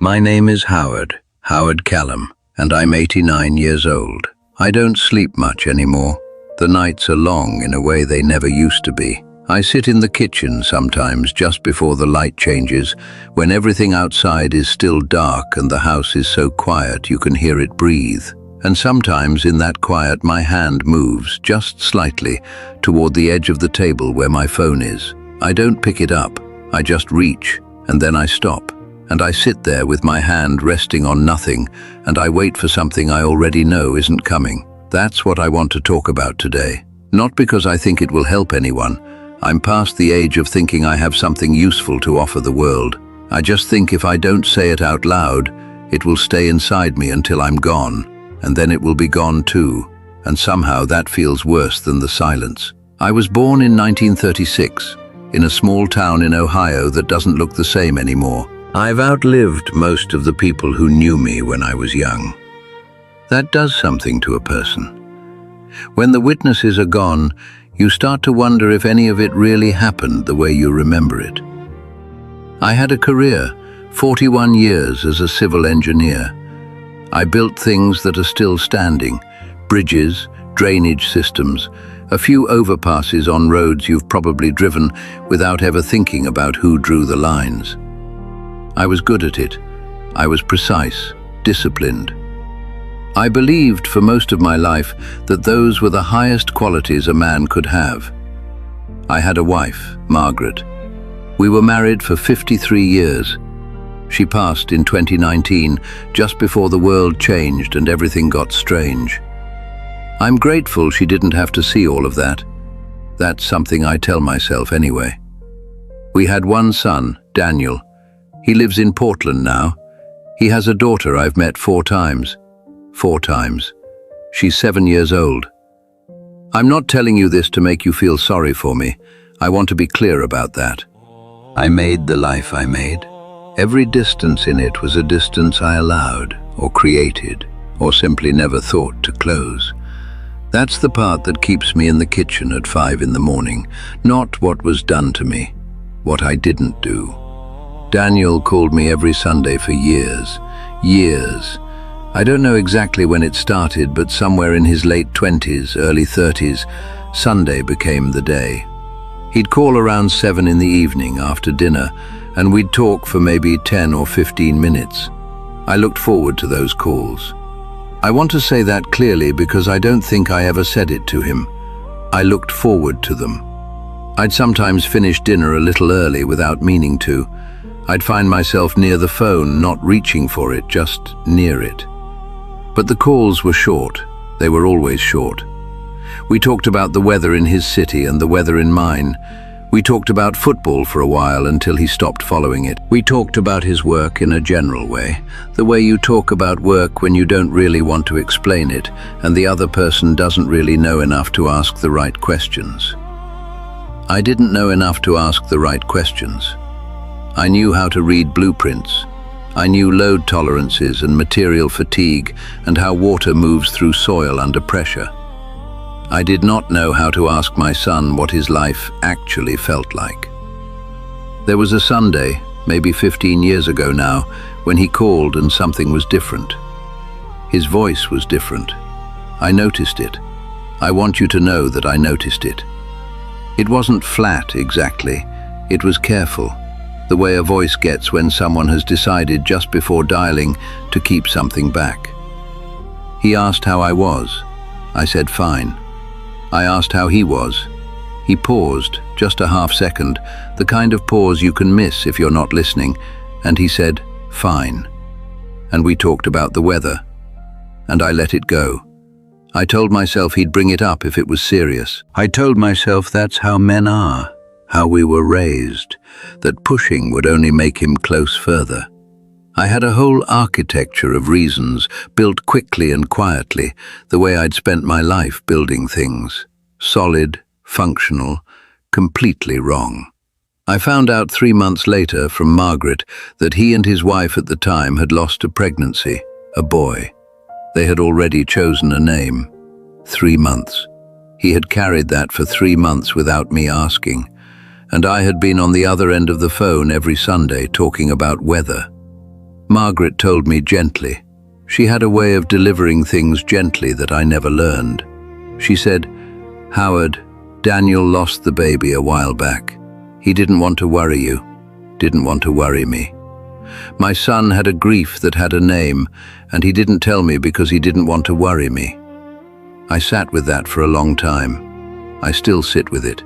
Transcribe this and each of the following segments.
My name is Howard Callum, and I'm 89 years old. I don't sleep much anymore. The nights are long in a way they never used to be. I sit in the kitchen sometimes just before the light changes, when everything outside is still dark and the house is so quiet you can hear it breathe. And sometimes in that quiet my hand moves just slightly toward the edge of the table where my phone is. I don't pick it up, I just reach, and then I stop. And I sit there with my hand resting on nothing, and I wait for something I already know isn't coming. That's what I want to talk about today. Not because I think it will help anyone. I'm past the age of thinking I have something useful to offer the world. I just think if I don't say it out loud, it will stay inside me until I'm gone, and then it will be gone too. And somehow that feels worse than the silence. I was born in 1936, in a small town in Ohio that doesn't look the same anymore. I've outlived most of the people who knew me when I was young. That does something to a person. When the witnesses are gone, you start to wonder if any of it really happened the way you remember it. I had a career, 41 years as a civil engineer. I built things that are still standing, bridges, drainage systems, a few overpasses on roads you've probably driven without ever thinking about who drew the lines. I was good at it. I was precise, disciplined. I believed for most of my life that those were the highest qualities a man could have. I had a wife, Margaret. We were married for 53 years. She passed in 2019, just before the world changed and everything got strange. I'm grateful she didn't have to see all of that. That's something I tell myself anyway. We had one son, Daniel. He lives in Portland now. He has a daughter I've met 4 times. 4 times. She's 7 years old. I'm not telling you this to make you feel sorry for me. I want to be clear about that. I made the life I made. Every distance in it was a distance I allowed, or created, or simply never thought to close. That's the part that keeps me in the kitchen at 5 in the morning, not what was done to me, what I didn't do. Daniel called me every Sunday for years. I don't know exactly when it started, but somewhere in his late 20s, early 30s, Sunday became the day. He'd call around 7 in the evening after dinner, and we'd talk for maybe 10 or 15 minutes. I looked forward to those calls. I want to say that clearly because I don't think I ever said it to him. I looked forward to them. I'd sometimes finish dinner a little early without meaning to. I'd find myself near the phone, not reaching for it, just near it. But the calls were short. They were always short. We talked about the weather in his city and the weather in mine. We talked about football for a while until he stopped following it. We talked about his work in a general way, the way you talk about work when you don't really want to explain it and the other person doesn't really know enough to ask the right questions. I didn't know enough to ask the right questions. I knew how to read blueprints. I knew load tolerances and material fatigue and how water moves through soil under pressure. I did not know how to ask my son what his life actually felt like. There was a Sunday, maybe 15 years ago now, when he called and something was different. His voice was different. I noticed it. I want you to know that I noticed it. It wasn't flat exactly. It was careful. The way a voice gets when someone has decided just before dialing to keep something back. He asked how I was. I said fine. I asked how he was. He paused, just a half second, the kind of pause you can miss if you're not listening, and he said, fine. And we talked about the weather. And I let it go. I told myself he'd bring it up if it was serious. I told myself that's how men are. How we were raised, that pushing would only make him close further. I had a whole architecture of reasons, built quickly and quietly, the way I'd spent my life building things. Solid, functional, completely wrong. I found out 3 months later from Margaret that he and his wife at the time had lost a pregnancy, a boy. They had already chosen a name. 3 months. He had carried that for 3 months without me asking. And I had been on the other end of the phone every Sunday talking about weather. Margaret told me gently. She had a way of delivering things gently that I never learned. She said, "Howard, Daniel lost the baby a while back. He didn't want to worry you, didn't want to worry me. My son had a grief that had a name, and he didn't tell me because he didn't want to worry me." I sat with that for a long time. I still sit with it.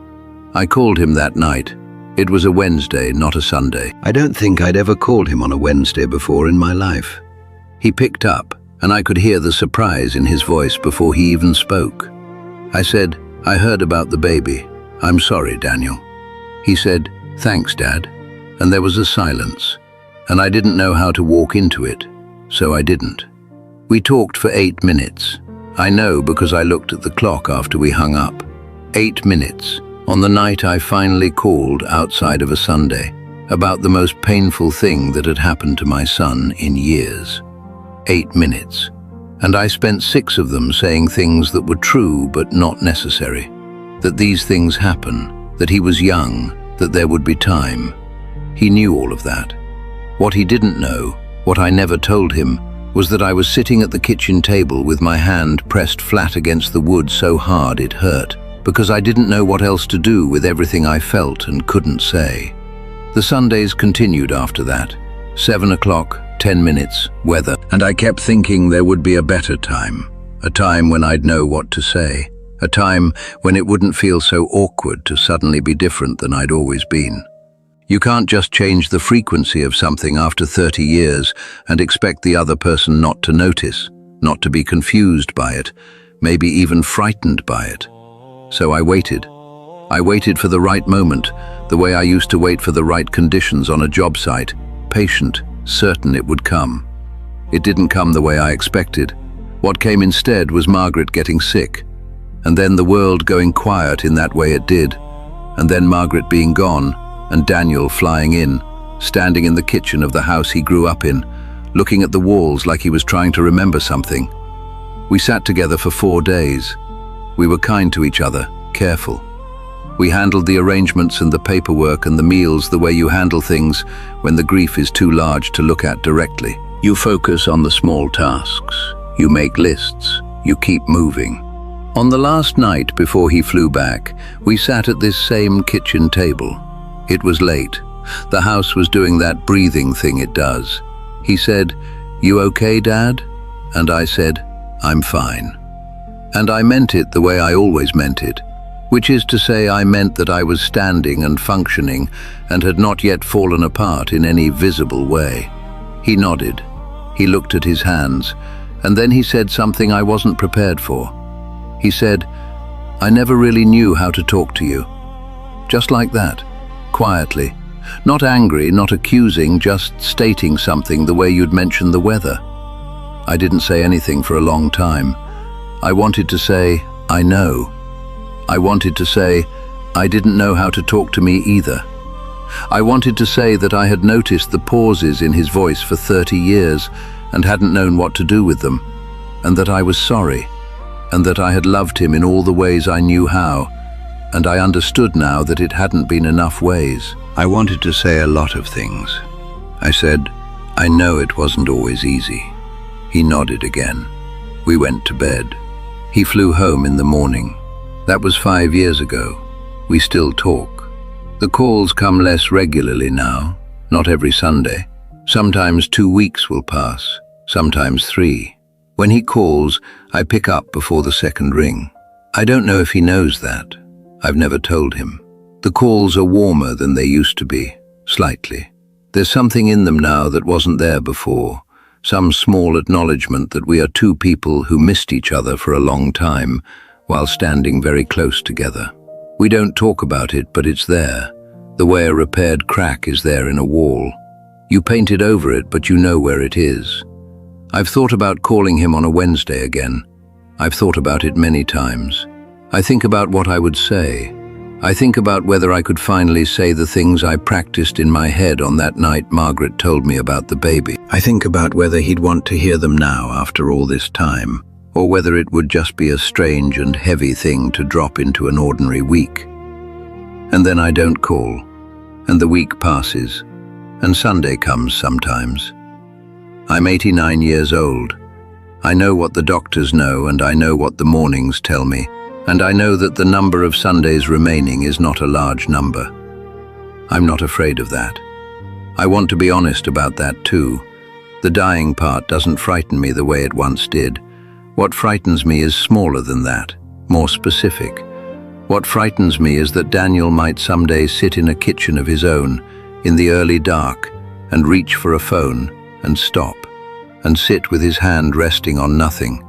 I called him that night. It was a Wednesday, not a Sunday. I don't think I'd ever called him on a Wednesday before in my life. He picked up, and I could hear the surprise in his voice before he even spoke. I said, "I heard about the baby. I'm sorry, Daniel." He said, "Thanks, Dad." And there was a silence, and I didn't know how to walk into it, so I didn't. We talked for 8 minutes. I know because I looked at the clock after we hung up. 8 minutes, on the night I finally called outside of a Sunday, about the most painful thing that had happened to my son in years. 8 minutes. And I spent 6 of them saying things that were true but not necessary. That these things happen, that he was young, that there would be time. He knew all of that. What he didn't know, what I never told him, was that I was sitting at the kitchen table with my hand pressed flat against the wood so hard it hurt, because I didn't know what else to do with everything I felt and couldn't say. The Sundays continued after that. 7 o'clock, 10 minutes, weather, and I kept thinking there would be a better time, a time when I'd know what to say, a time when it wouldn't feel so awkward to suddenly be different than I'd always been. You can't just change the frequency of something after 30 years and expect the other person not to notice, not to be confused by it, maybe even frightened by it. So I waited. I waited for the right moment, the way I used to wait for the right conditions on a job site, patient, certain it would come. It didn't come the way I expected. What came instead was Margaret getting sick, and then the world going quiet in that way it did, and then Margaret being gone, and Daniel flying in, standing in the kitchen of the house he grew up in, looking at the walls like he was trying to remember something. We sat together for 4 days. We were kind to each other, careful. We handled the arrangements and the paperwork and the meals the way you handle things when the grief is too large to look at directly. You focus on the small tasks. You make lists. You keep moving. On the last night before he flew back, we sat at this same kitchen table. It was late. The house was doing that breathing thing it does. He said, "You okay, Dad?" And I said, "I'm fine." And I meant it the way I always meant it, which is to say I meant that I was standing and functioning and had not yet fallen apart in any visible way. He nodded. He looked at his hands, and then he said something I wasn't prepared for. He said, "I never really knew how to talk to you." Just like that. Quietly, not angry, not accusing, just stating something the way you'd mention the weather. I didn't say anything for a long time. I wanted to say, "I know." I wanted to say, I didn't know how to talk to me either. I wanted to say that I had noticed the pauses in his voice for 30 years and hadn't known what to do with them, and that I was sorry, and that I had loved him in all the ways I knew how, and I understood now that it hadn't been enough ways. I wanted to say a lot of things. I said, "I know it wasn't always easy." He nodded again. We went to bed. He flew home in the morning. That was 5 years ago. We still talk. The calls come less regularly now, not every Sunday. Sometimes 2 weeks will pass, sometimes 3. When he calls, I pick up before the second ring. I don't know if he knows that. I've never told him. The calls are warmer than they used to be, slightly. There's something in them now that wasn't there before, some small acknowledgement that we are 2 people who missed each other for a long time while standing very close together. We don't talk about it, but it's there, the way a repaired crack is there in a wall. You painted over it, but you know where it is. I've thought about calling him on a Wednesday again. I've thought about it many times. I think about what I would say. I think about whether I could finally say the things I practiced in my head on that night Margaret told me about the baby. I think about whether he'd want to hear them now after all this time, or whether it would just be a strange and heavy thing to drop into an ordinary week. And then I don't call, and the week passes, and Sunday comes sometimes. I'm 89 years old. I know what the doctors know, and I know what the mornings tell me, and I know that the number of Sundays remaining is not a large number. I'm not afraid of that. I want to be honest about that too. The dying part doesn't frighten me the way it once did. What frightens me is smaller than that, more specific. What frightens me is that Daniel might someday sit in a kitchen of his own, in the early dark, and reach for a phone, and stop, and sit with his hand resting on nothing.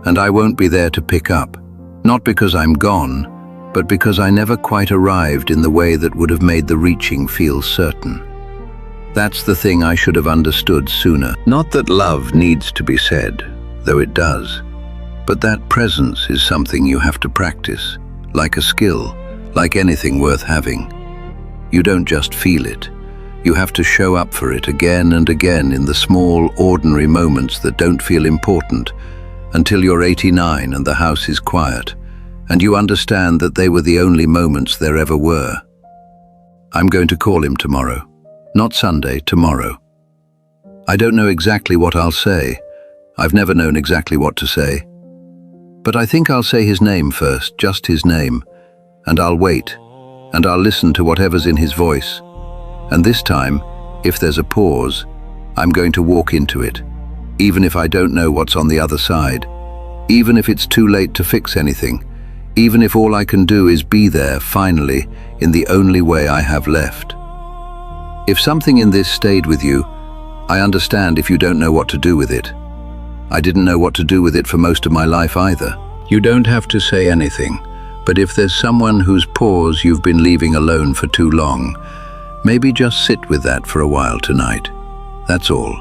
And I won't be there to pick up, not because I'm gone, but because I never quite arrived in the way that would have made the reaching feel certain. That's the thing I should have understood sooner. Not that love needs to be said, though it does, but that presence is something you have to practice, like a skill, like anything worth having. You don't just feel it. You have to show up for it again and again in the small, ordinary moments that don't feel important, until you're 89 and the house is quiet, and you understand that they were the only moments there ever were. I'm going to call him tomorrow. Not Sunday, tomorrow. I don't know exactly what I'll say. I've never known exactly what to say. But I think I'll say his name first, just his name, and I'll wait, and I'll listen to whatever's in his voice. And this time, if there's a pause, I'm going to walk into it, even if I don't know what's on the other side, even if it's too late to fix anything, even if all I can do is be there, finally, in the only way I have left. If something in this stayed with you, I understand if you don't know what to do with it. I didn't know what to do with it for most of my life either. You don't have to say anything, but if there's someone whose pause you've been leaving alone for too long, maybe just sit with that for a while tonight. That's all.